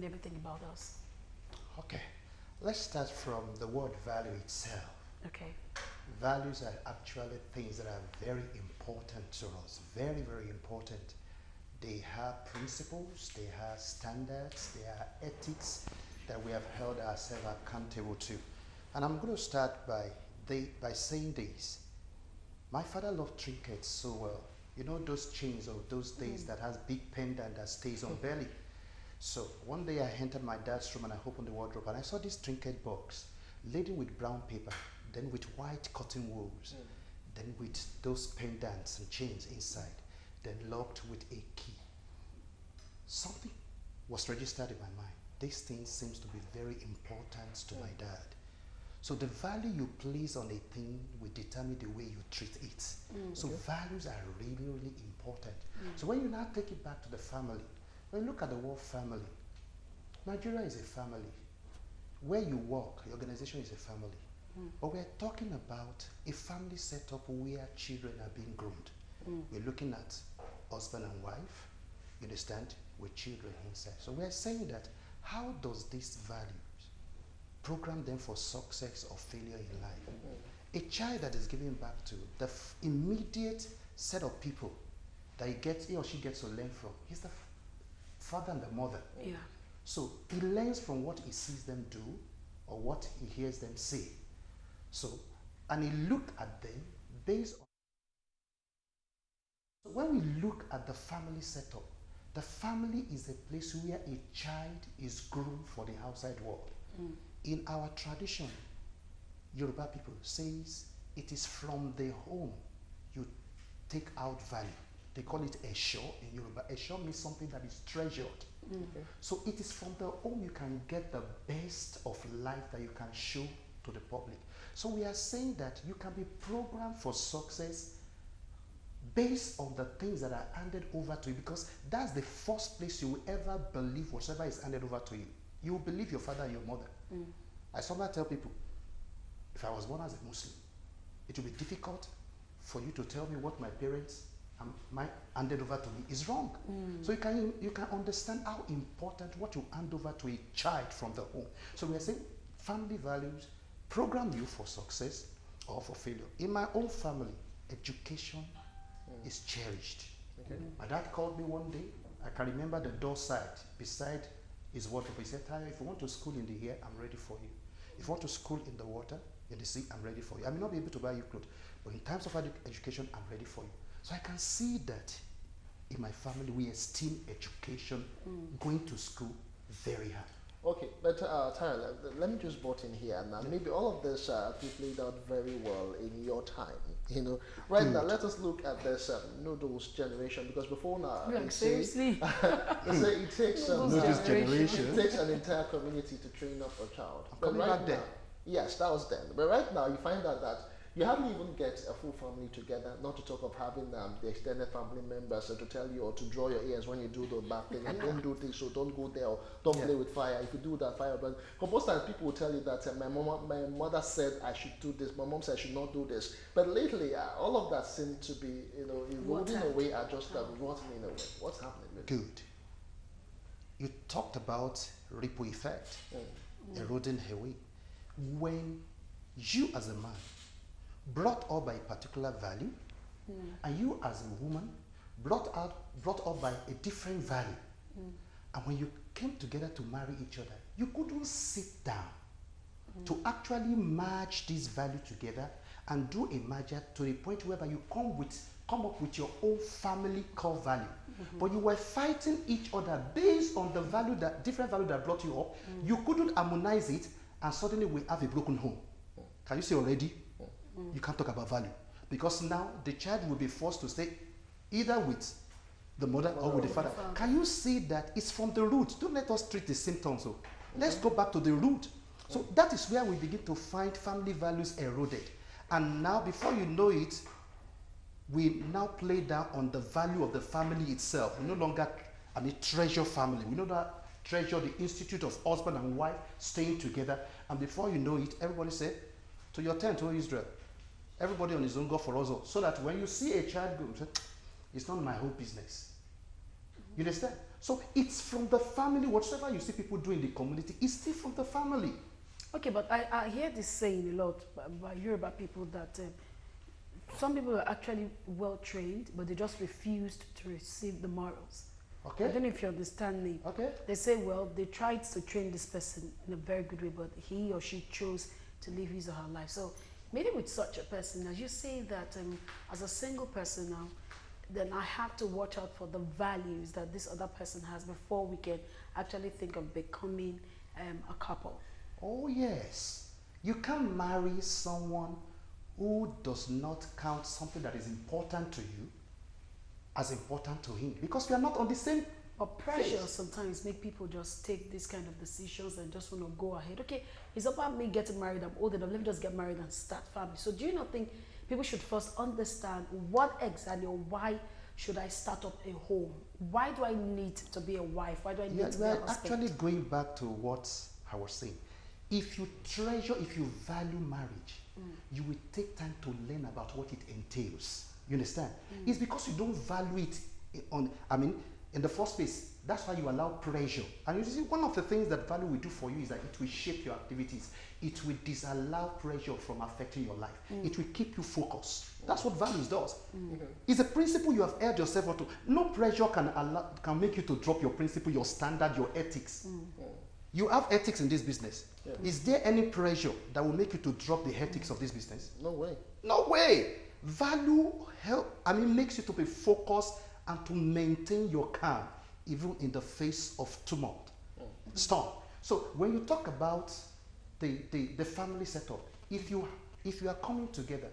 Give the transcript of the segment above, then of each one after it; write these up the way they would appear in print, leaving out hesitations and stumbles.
determine everything about us. Okay, let's start from the word value itself. Okay. Values are actually things that are very important to us, very, very important. They have principles, they have standards, they are ethics that we have held ourselves accountable to. And I'm going to start by saying this. My father loved trinkets so well. You know those chains of those days that has big pendant that stays on belly. So one day I entered my dad's room and I opened the wardrobe and I saw this trinket box laden with brown paper, then with white cotton wools, then with those pendants and chains inside, then locked with a key. Something was registered in my mind. This thing seems to be very important to my dad. So the value you place on a thing will determine the way you treat it. So values are really, really important. So when you now take it back to the family, when you look at the word family, Nigeria is a family. Where you work, your organization is a family. But we're talking about a family setup where children are being groomed. We're looking at husband and wife, you understand, with children inside. So we're saying that how does these values program them for success or failure in life? A child that is giving back to the immediate set of people that he or she gets to learn from is the father and the mother. Yeah. So he learns from what he sees them do or what he hears them say. So, and he look at them based on. So when we look at the family setup, the family is a place where a child is groomed for the outside world. In our tradition, Yoruba people says it is from the home you take out value. They call it esho in Yoruba. Esho means something that is treasured. So it is from the home you can get the best of life that you can show to the public. So we are saying that you can be programmed for success based on the things that are handed over to you, because that's the first place you will ever believe whatever is handed over to you. You will believe your father and your mother. I sometimes tell people, if I was born as a Muslim, it will be difficult for you to tell me what my parents handed over to me is wrong. So you can understand how important what you hand over to a child from the home. So we are saying family values program you for success or for failure. In my own family, education is cherished. My dad called me one day. I can remember the door side beside his wardrobe. He said, Tayo, if you want to school in the air, I'm ready for you. If you want to school in the water, in the sea, I'm ready for you. I may not be able to buy you clothes, but in terms of education, I'm ready for you. So I can see that in my family, we esteem education, going to school, very high. Okay, but Tayo, let me just butt in here now. Maybe all of this you played out very well in your time. You know, right now, let us look at this noodles generation, because before now, seriously, they say it takes noodles generation. It takes an entire community to train up a child. But right now, yes, that was then. But right now, you find out that you hardly even get a full family together, not to talk of having the extended family members to tell you or to draw your ears when you do the bad thing. And don't do this, so don't go there, or don't play with fire. If you do that, fire burn. Because most times people will tell you that my mother said I should do this, my mom said I should not do this. But lately, all of that seems to be, eroding away, are just rotting away. What's happening? Good. You talked about ripple effect, eroding away. When you as a man brought up by a particular value, and you as a woman brought up by a different value, and when you came together to marry each other, you couldn't sit down to actually merge this value together and do a merger to the point whereby you come up with your own family core value. But you were fighting each other based on the value different value that brought you up. You couldn't harmonize it, and suddenly we have a broken home. Can you see already? You can't talk about value, because now the child will be forced to stay either with the mother or with the father. Can you see that it's from the root? Don't let us treat the symptoms. So let's go back to the root. So that is where we begin to find family values eroded. And now, before you know it, we now play down on the value of the family itself. We no longer treasure family. We no longer treasure the institute of husband and wife staying together. And before you know it, everybody say, to your tent, O Israel. Everybody on his own, go for us all. So that when you see a child go, it's not my whole business. You understand? So it's from the family. Whatever you see people do in the community is still from the family. Okay, but I hear this saying a lot by Yoruba people that some people are actually well trained, but they just refused to receive the morals. Okay. I don't know if you understand me. Okay. They say, well, they tried to train this person in a very good way, but he or she chose to live his or her life. So maybe with such a person, as you say that as a single person now, then I have to watch out for the values that this other person has before we can actually think of becoming a couple. Oh yes. You can't marry someone who does not count something that is important to you as important to him, because we are not on the same. But pressure phase. sometimes make people just take these kind of decisions and just want to go ahead. Okay, it's about me getting married, I'm old enough, let me just get married and start family. So do you not think people should first understand what exactly or why should I start up a home? Why do I need to be a wife? Why do I need to be a We're husband? actually going back to what I was saying. If you treasure, if you value marriage, you will take time to learn about what it entails. You understand? It's because you don't value it in the first place. That's why you allow pressure. And you see, one of the things that value will do for you is that it will shape your activities. It will disallow pressure from affecting your life. It will keep you focused. That's what values does. It's a principle you have held yourself onto. No pressure can make you to drop your principle, your standard, your ethics. You have ethics in this business. Yeah. Is there any pressure that will make you to drop the ethics of this business? No way. No way. Value makes you to be focused and to maintain your calm even in the face of tumult, storm. So when you talk about the family setup, if you are coming together,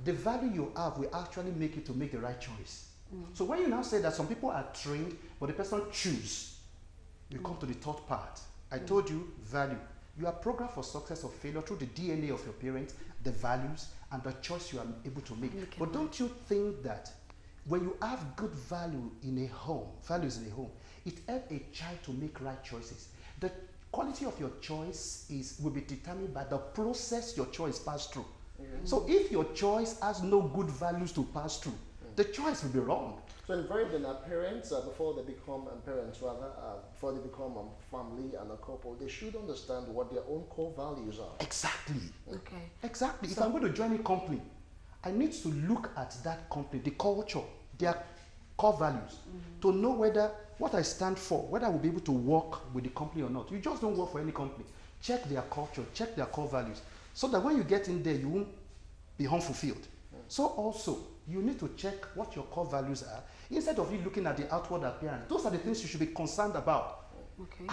the value you have will actually make you to make the right choice. So when you now say that some people are trained, but the person choose, you come to the third part. I told you value. You are programmed for success or failure through the DNA of your parents, the values, and the choice you are able to make. Okay. But don't you think that when you have good values in a home, it helps a child to make right choices. The quality of your choice will be determined by the process your choice passed through. So if your choice has no good values to pass through, the choice will be wrong. So in the very beginning, parents, before they become before they become a family and a couple, they should understand what their own core values are. Exactly. Okay. Exactly. If I'm going to join a company, I need to look at that company, the culture, their core values, to know what I stand for, whether I will be able to work with the company or not. You just don't work for any company. Check their culture, check their core values, so that when you get in there, you won't be unfulfilled. So also, you need to check what your core values are, instead of you looking at the outward appearance. Those are the things you should be concerned about. Okay.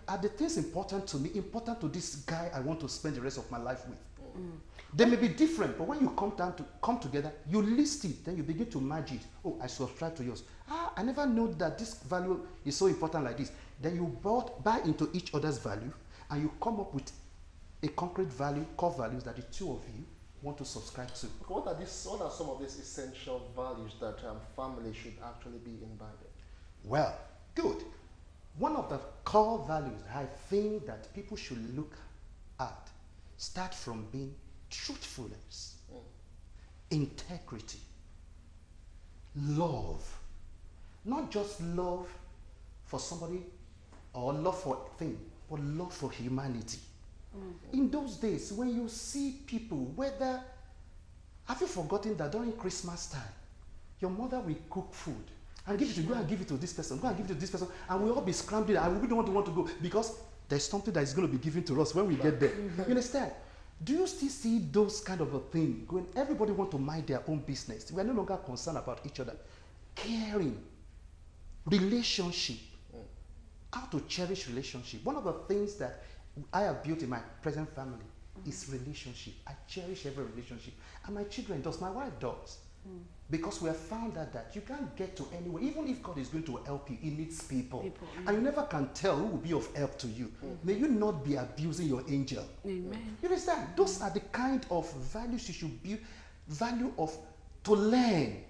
Are the things important to me, important to this guy I want to spend the rest of my life with? They may be different, but when you come together, you list it, then you begin to merge it. Oh, I subscribe to yours. I never know that this value is so important like this. Then you buy into each other's value, and you come up with a concrete value, core values that the two of you want to subscribe to. What are some of these essential values that family should actually be imbibing? Well, good. One of the core values I think that people should look at start from being truthfulness, integrity, love. Not just love for somebody or love for a thing, but love for humanity. In those days, when you see people, have you forgotten that during Christmas time, your mother will cook food and give it to go and give it to this person, go and give it to this person, and we'll all be scrambling, and we don't want to go because there's something that is going to be given to us when we get there. You understand? Do you still see those kind of a thing going? Everybody want to mind their own business. We are no longer concerned about each other. Caring, relationship, how to cherish relationship. One of the things that I have built in my present family is relationship. I cherish every relationship. And my children does, my wife does. Because we have found out that you can't get to anywhere. Even if God is going to help you, he needs people. And you never can tell who will be of help to you. May you not be abusing your angel. Amen. You understand? Those are the kind of values you should build. Value of to learn.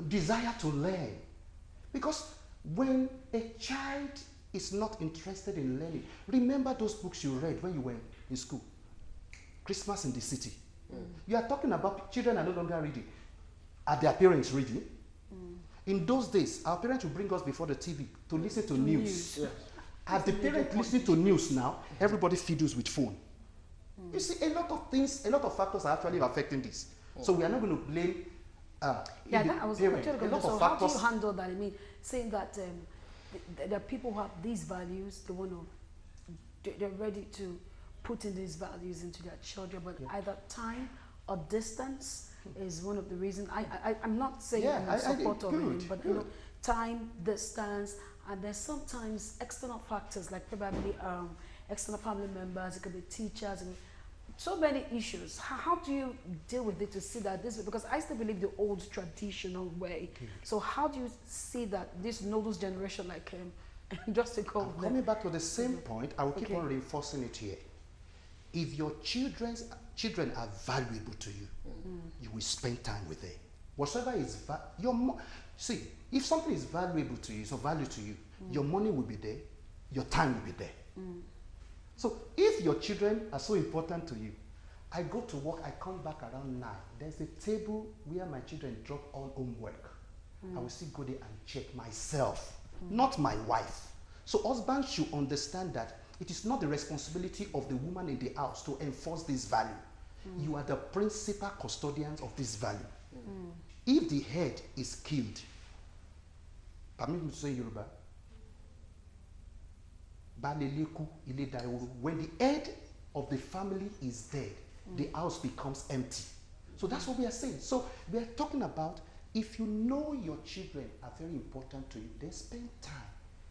Desire to learn. Because when a child is not interested in learning, remember those books you read when you were in school. Christmas in the City. You are talking about children are no longer reading. Are their parents reading? In those days, our parents would bring us before the TV to listen to news. Yes. As the parent listening to news now, everybody fiddles with phone. You see, a lot of things, a lot of factors are actually affecting this. So we are not going to blame yeah, that I was parent. actually A going to. lot of So how do factors. you handle that? I mean, saying that there are people who have these values, they want to, they're ready to put in these values into their children, but either time or distance is one of the reasons. I'm not saying I'm in support of it, but you know, time, distance, and there's sometimes external factors like probably external family members, it could be teachers, and so many issues. How do you deal with it to see that this, because I still believe the old traditional way. So how do you see that this noodles generation like him, just to go Coming back to the same point, I will keep on reinforcing it here. If your children are valuable to you, you will spend time with them. Whatever is see, if something is valuable to you, it's of value to you, your money will be there, your time will be there. So if your children are so important to you, I go to work, I come back around 9. There's a table where my children drop all homework. I will still go there and check myself, not my wife. So husbands should understand that it is not the responsibility of the woman in the house to enforce this value. You are the principal custodians of this value. If the head is killed, permit me to say Yoruba, when the head of the family is dead, the house becomes empty. So that's what we are saying. So we are talking about, if you know your children are very important to you, then spend time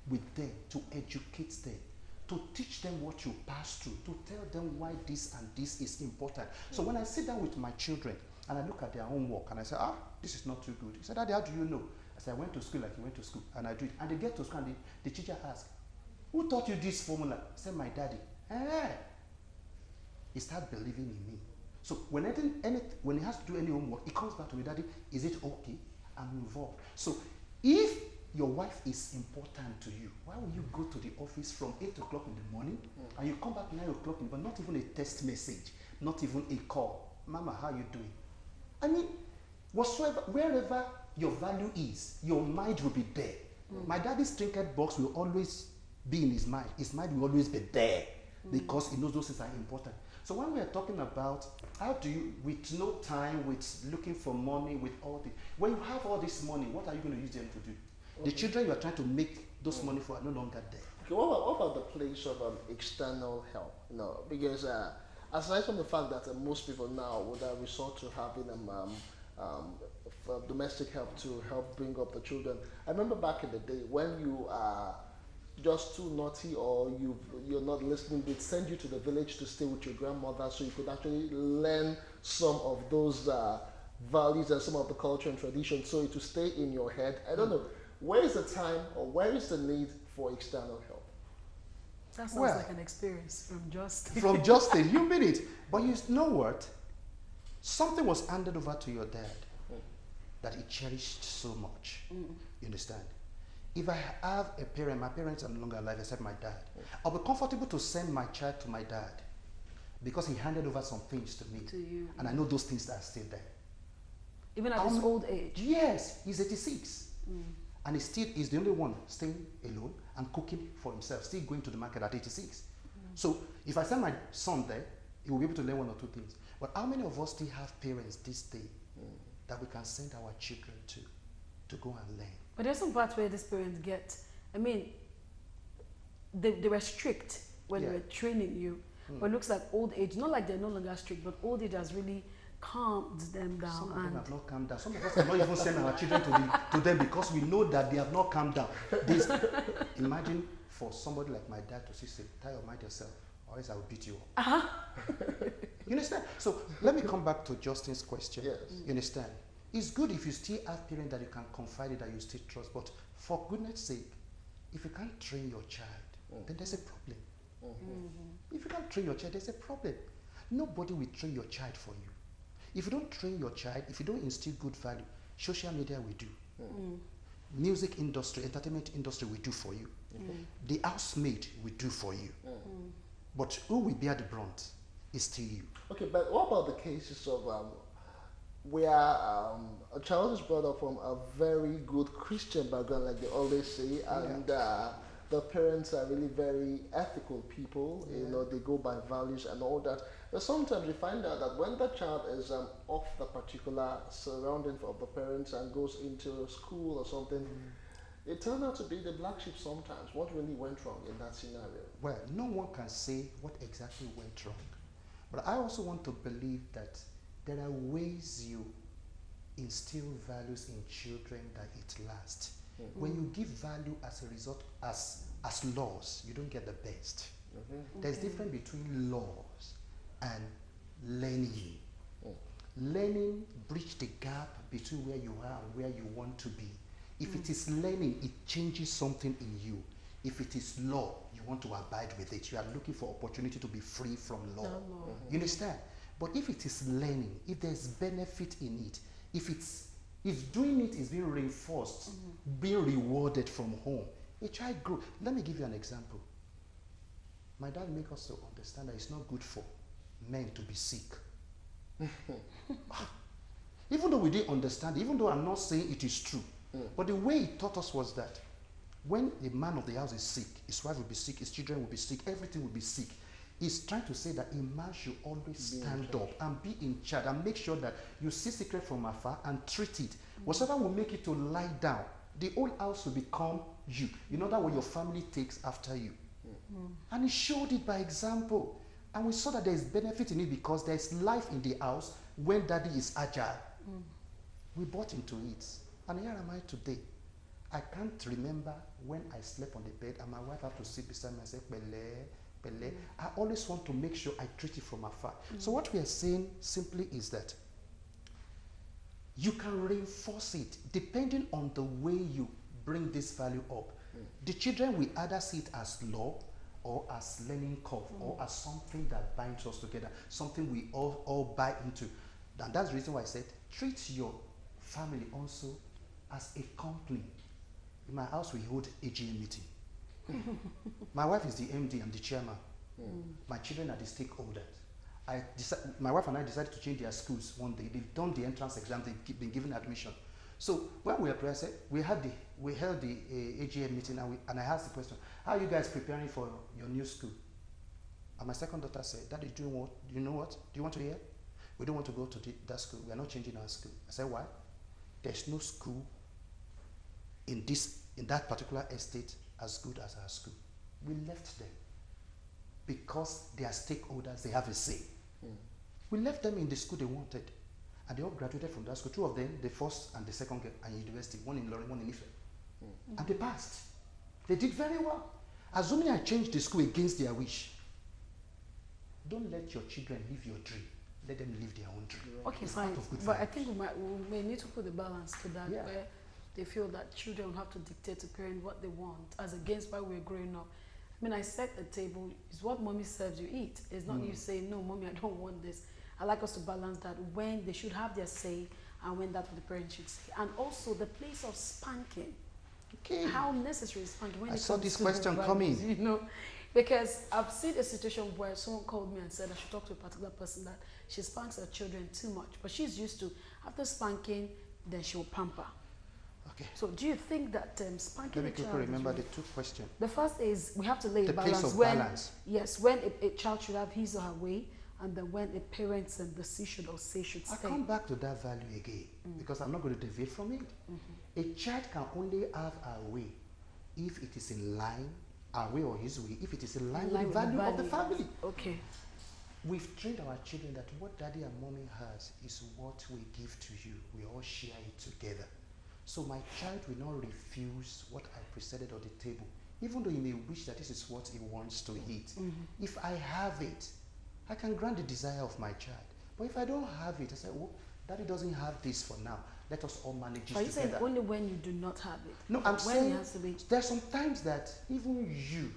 with them to educate them, to teach them what you pass through, to tell them why this and this is important. So when I sit down with my children and I look at their homework and I say, this is not too good. He said, Daddy, how do you know? I said, I went to school like you went to school, and I do it. And they get to school and the teacher asks, who taught you this formula? I said, my daddy. He starts believing in me. So when he has to do any homework, he comes back to me, Daddy, is it okay? I'm involved. So if your wife is important to you, why will you go to the office from 8 o'clock in the morning and you come back 9 o'clock in the morning, not even a text message, not even a call? Mama, how are you doing? I mean, wherever your value is, your mind will be there. My daddy's trinket box will always be in his mind. His mind will always be there because he knows those things are important. So when we are talking about how do you, with no time, with looking for money, with all the, when you have all this money, what are you going to use them to do? The children you are trying to make those money for are no longer there. Okay, what about the place of external help? You know, because aside from the fact that most people now would resort to having domestic help to help bring up the children. I remember back in the day when you are just too naughty or you're not listening, they'd send you to the village to stay with your grandmother so you could actually learn some of those values and some of the culture and tradition so it to stay in your head. I don't know, where is the time or where is the need for external help? That sounds like an experience from Justin. From Justin, you mean it. But you know what? Something was handed over to your dad that he cherished so much. You understand? If I have a parent, my parents are no longer alive except my dad, I'll be comfortable to send my child to my dad because he handed over some things to me. To you. And I know those things that are still there. Even at his old age? Yes, he's 86. And he's the only one staying alone and cooking for himself, still going to the market at 86. So if I send my son there, he will be able to learn one or two things. But how many of us still have parents this day that we can send our children to go and learn? But there's some parts where these parents get, I mean, they were strict when they were training you, but it looks like old age, not like they're no longer strict, but old age has really calmed them down. Some of them have not calmed down. Some of us have not even sent our children to them because we know that they have not calmed down. Imagine for somebody like my dad to say, Tayo, mind yourself, or else I will beat you up. You understand? So let me come back to Justin's question. Yes. You understand? It's good if you still have parents that you can confide in, that you still trust, but for goodness sake, if you can't train your child, then there's a problem. If you can't train your child, there's a problem. Nobody will train your child for you. If you don't train your child, if you don't instill good value, social media will do. Music industry, entertainment industry will do for you. The housemaid will do for you. But who will bear the brunt is still you. Okay, but what about the cases of a child is brought up from a very good Christian background, like they always say, and the parents are really very ethical people. You know, they go by values and all that. But sometimes you find out that when the child is off the particular surrounding of the parents and goes into school or something, it turned out to be the black sheep sometimes. What really went wrong in that scenario? Well, no one can say what exactly went wrong. But I also want to believe that there are ways you instill values in children that it lasts. When you give value as a result, as laws, you don't get the best. There's difference between laws and learning. Learning bridge the gap between where you are and where you want to be. If it is learning, it changes something in you. If it is law, you want to abide with it. You are looking for opportunity to be free from law. You understand? But if it is learning, if there's benefit in it, if doing it is being reinforced, being rewarded from home, a child grows. Let me give you an example. My dad made us to understand that it's not good for men to be sick. Even though we didn't understand, even though I'm not saying it is true, but the way he taught us was that when a man of the house is sick, his wife will be sick, his children will be sick, everything will be sick. He's trying to say that a man should always stand up and be in charge and make sure that you see secret from afar and treat it. Whatever will make you to lie down, the whole house will become you. You know that what your family takes after you. And he showed it by example. And we saw that there is benefit in it because there is life in the house when daddy is agile. We bought into it. And here am I today. I can't remember when I slept on the bed and my wife had to sit beside me and say, Pele. I always want to make sure I treat it from afar. So what we are saying simply is that you can reinforce it depending on the way you bring this value up. The children will either see it as law or as learning curve or as something that binds us together, something we all buy into. And that's the reason why I said treat your family also as a company. In my house, we hold AGM meeting. My wife is the MD and the chairman. My children are the stakeholders. My wife and I decided to change their schools one day. They've done the entrance exam, they've been given admission. So when we were present, we held the AGM meeting and I asked the question, how are you guys preparing for your new school? And my second daughter said, Daddy, you know what? Do you want to hear? We don't want to go to that school. We are not changing our school. I said, why? There's no school in that particular estate as good as our school. We left them because they are stakeholders, they have a say. We left them in the school they wanted, and they all graduated from that school. Two of them, the first and the second girl, and university, one in Lorraine, one in Ife. And they passed. They did very well. Assuming I changed the school against their wish, don't let your children live your dream. Let them live their own dream. Okay, it's fine. But values. I think we may need to put the balance to that, where they feel that children have to dictate to parents what they want, as against why we're growing up. I mean, I set the table. It's what mommy serves you eat. It's not you saying, no, mommy, I don't want this. I like us to balance that when they should have their say and when that the parents should say. And also the place of spanking. Okay. How necessary is spanking? When I saw this question coming. You know, because I've seen a situation where someone called me and said I should talk to a particular person that she spanks her children too much. But she's used to, after spanking, then she will pamper. Okay. So do you think that spanking Let me quickly remember the two questions. The first is we have to lay the a balance. place of when, balance. Yes, when a child should have his or her way, and then when a parent's decision or say should stay. I come back to that value again because I'm not going to deviate from it. A child can only have a way if it is in line, our way or his way, if it is in line with the value of the family. Okay. We've trained our children that what daddy and mommy has is what we give to you. We all share it together. So my child will not refuse what I presented on the table, even though he may wish that this is what he wants to eat. If I have it, I can grant the desire of my child. But if I don't have it, I say, oh, daddy doesn't have this for now. Let us all manage it together. But you said only when you do not have it. No, I'm saying has to be. there's some times that even you,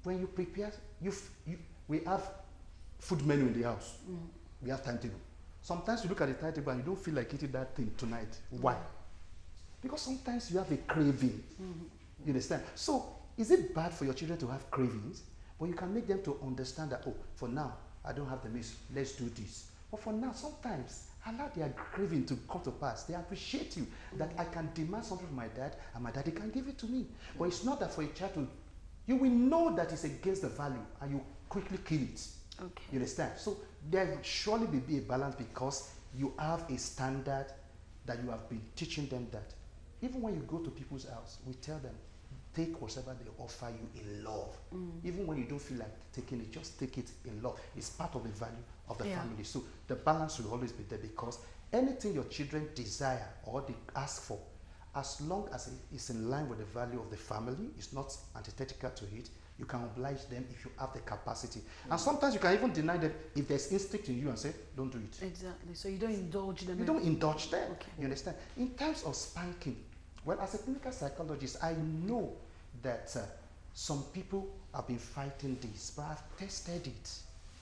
when you prepare, we have food menu in the house. We have timetable. Sometimes you look at the timetable and you don't feel like eating that thing tonight. Why? Because sometimes you have a craving. You understand? So, is it bad for your children to have cravings? But you can make them to understand that, oh, for now, I don't have the means. Let's do this. But for now, sometimes Allow their craving to come to pass. They appreciate you. That I can demand something from my dad and my daddy can give it to me. But it's not that for a child to, you will know that it's against the value and you quickly kill it. Okay. You understand? So there will surely be a balance because you have a standard that you have been teaching them that. Even when you go to people's house, we tell them, take whatever they offer you in love. Even when you don't feel like taking it, just take it in love. It's part of the value of the family. So the balance will always be there because anything your children desire or they ask for, as long as it is in line with the value of the family, it's not antithetical to it, you can oblige them if you have the capacity. And sometimes you can even deny them if there's instinct in you and say, don't do it. Exactly. So you don't indulge them. You don't indulge them. Okay. You understand? In terms of spanking, well, as a clinical psychologist, I know that some people have been fighting this, but I've tested it.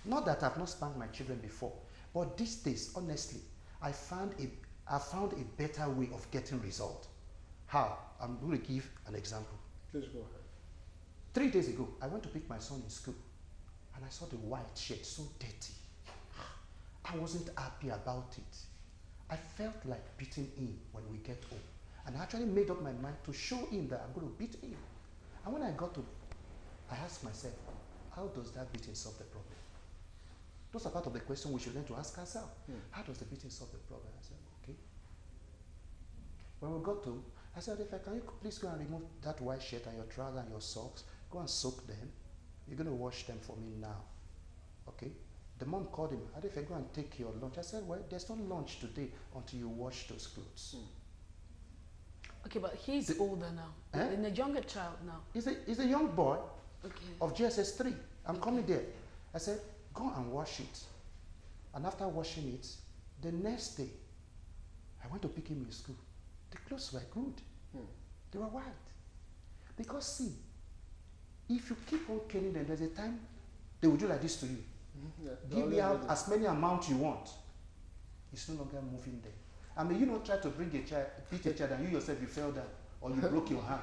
Not that I've not spanked my children before, but these days, honestly, I found a better way of getting result. How? I'm going to give an example. Please go ahead. 3 days ago, I went to pick my son in school, and I saw the white shirt so dirty. I wasn't happy about it. I felt like beating him when we get home. And I actually made up my mind to show him that I'm going to beat him. And when I got to, I asked myself, how does that beating solve the problem? Those are part of the question we should learn to ask ourselves. How does the beating solve the problem? I said, okay. When we got to, I said, can you please go and remove that white shirt and your trouser and your socks? Go and soak them. You're going to wash them for me now. Okay? The mom called him. Adefe, go and take your lunch. I said, well, there's no lunch today until you wash those clothes. Okay, but he's older now. And a younger child now. He's a young boy of GSS 3. I'm coming there. I said, go and wash it. And after washing it, the next day, I went to pick him in school. The clothes were good. They were white. Because see, if you keep on caning them, there's a time they will do like this to you. Give me out as many amounts you want. It's no longer moving there. I mean, you don't try to bring a child, beat a child, and you yourself, you fell down, or you broke your hand.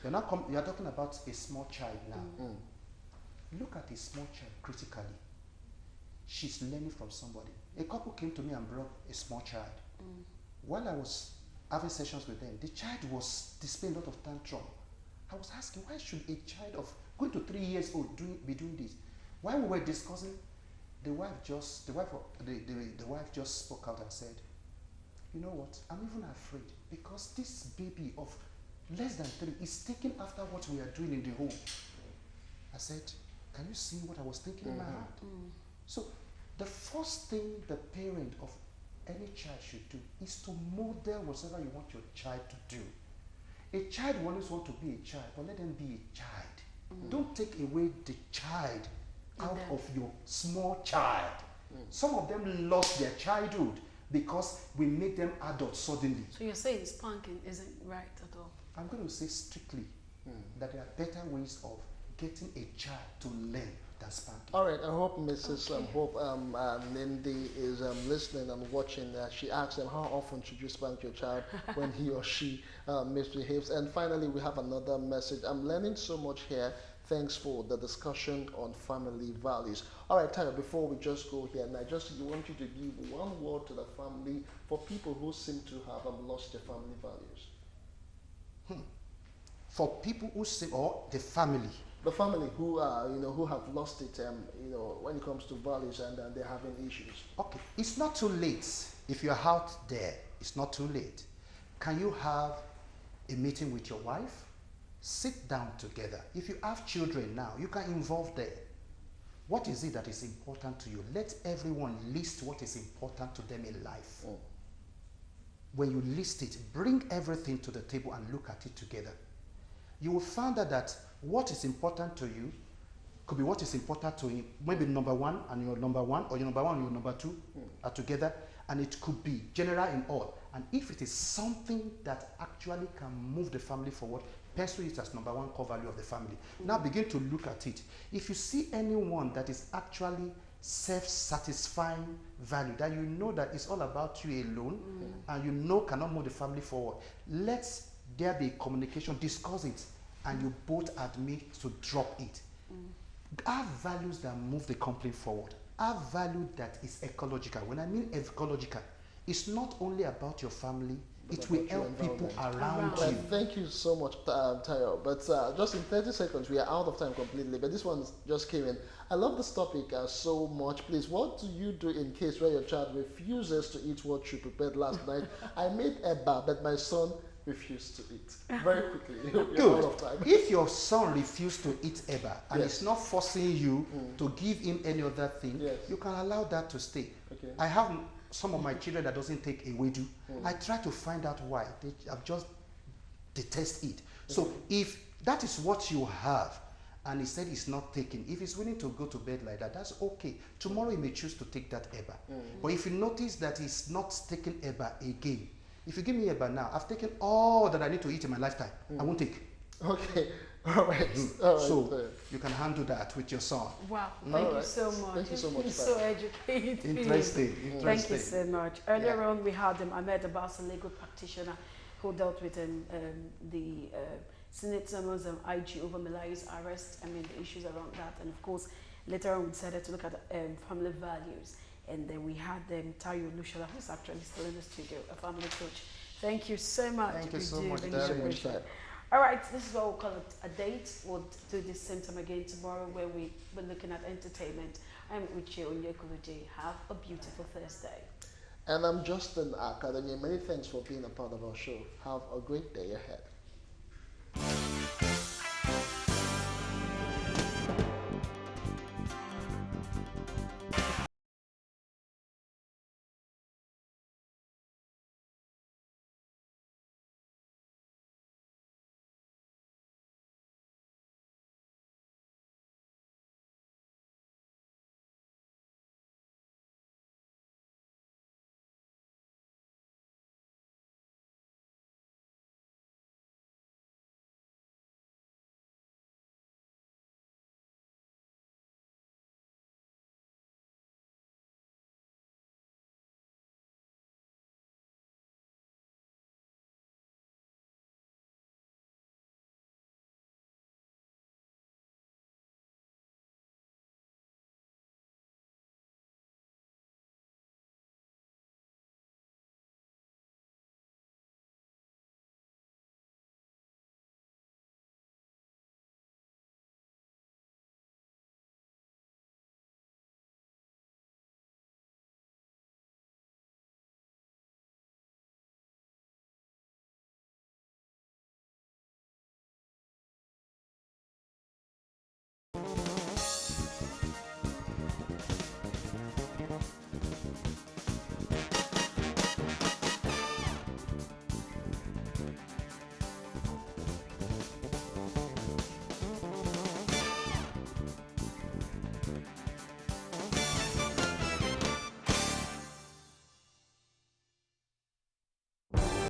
You're talking about a small child now. Look at a small child critically. She's learning from somebody. A couple came to me and brought a small child. While I was having sessions with them, the child was displaying a lot of tantrum. I was asking, why should a child of going to 3 years old be doing this? While we were discussing, the wife just spoke out and said, you know what, I'm even afraid because this baby of less than 3 is taking after what we are doing in the home. I said, can you see what I was thinking in my heart? So the first thing the parent of any child should do is to model whatever you want your child to do. A child will always want to be a child, but let them be a child. Don't take away the child out of your small child. Some of them lost their childhood because we make them adults suddenly. So you're saying spanking isn't right at all? I'm going to say strictly that there are better ways of getting a child to learn than spanking. All right, I hope Mrs. Lindy is listening and watching. She asked them, how often should you spank your child when he or she misbehaves? And finally, we have another message. I'm learning so much here. Thanks for the discussion on family values. All right, Tayo, before we just go here, and I just want you to give one word to the family for people who seem to have lost their family values. For people who say, or the family who who have lost it, when it comes to values and they're having issues. Okay, it's not too late. If you're out there, it's not too late. Can you have a meeting with your wife? Sit down together. If you have children now, you can involve them. What is it that is important to you? Let everyone list what is important to them in life. When you list it, bring everything to the table and look at it together. You will find out that what is important to you could be what is important to him. Maybe number one and your number one, or your number one and your number two are together, and it could be general in all. And if it is something that actually can move the family forward, pencil it as number one core value of the family. Now begin to look at it. If you see anyone that is actually self-satisfying value, that you know that it's all about you alone, and you know cannot move the family forward, let there be communication, discuss it, and you both admit to drop it. Have values that move the company forward. Have value that is ecological. When I mean ecological, it's not only about your family, But it will about your help people environment. around Well, you. thank you so much, Tayo. But just in 30 seconds, we are out of time completely. But this one just came in. I love this topic so much. Please, what do you do in case where your child refuses to eat what you prepared last night? I made eba, but my son refused to eat. Very quickly, you're out of time. If your son refused to eat eba and Yes. it's not forcing you to give him any other thing, Yes. you can allow that to stay. Okay. I have some of my children that doesn't take ewedu. I try to find out why. They have just detest it. So if that is what you have, and he said he's not taking, if he's willing to go to bed like that, that's okay. Tomorrow he may choose to take that eba. But if you notice that he's not taking eba again, if you give me eba now, I've taken all that I need to eat in my lifetime. I won't take. Okay. All right. All right. So you can handle that with your son. Wow, All thank you right. so much. Thank you so much, It's so educated. Interesting. Thank you so much. Earlier Yeah. on, we had Ahmed Abbas, a legal practitioner who dealt with the Senate summons IG over Malawi's arrest. I mean, the issues around that. And of course, later on, we decided to look at family values. And then we had Tayo Olusola, who's actually still in the studio, a family coach. Thank you so much. Thank you We so do much, really Darren. appreciate it. All right, this is what we'll call it a date. We'll do this same time again tomorrow where we're looking at entertainment. I'm Uche Onyekuluji. Have a beautiful Thursday. And I'm Justin Academy. Many thanks for being a part of our show. Have a great day ahead.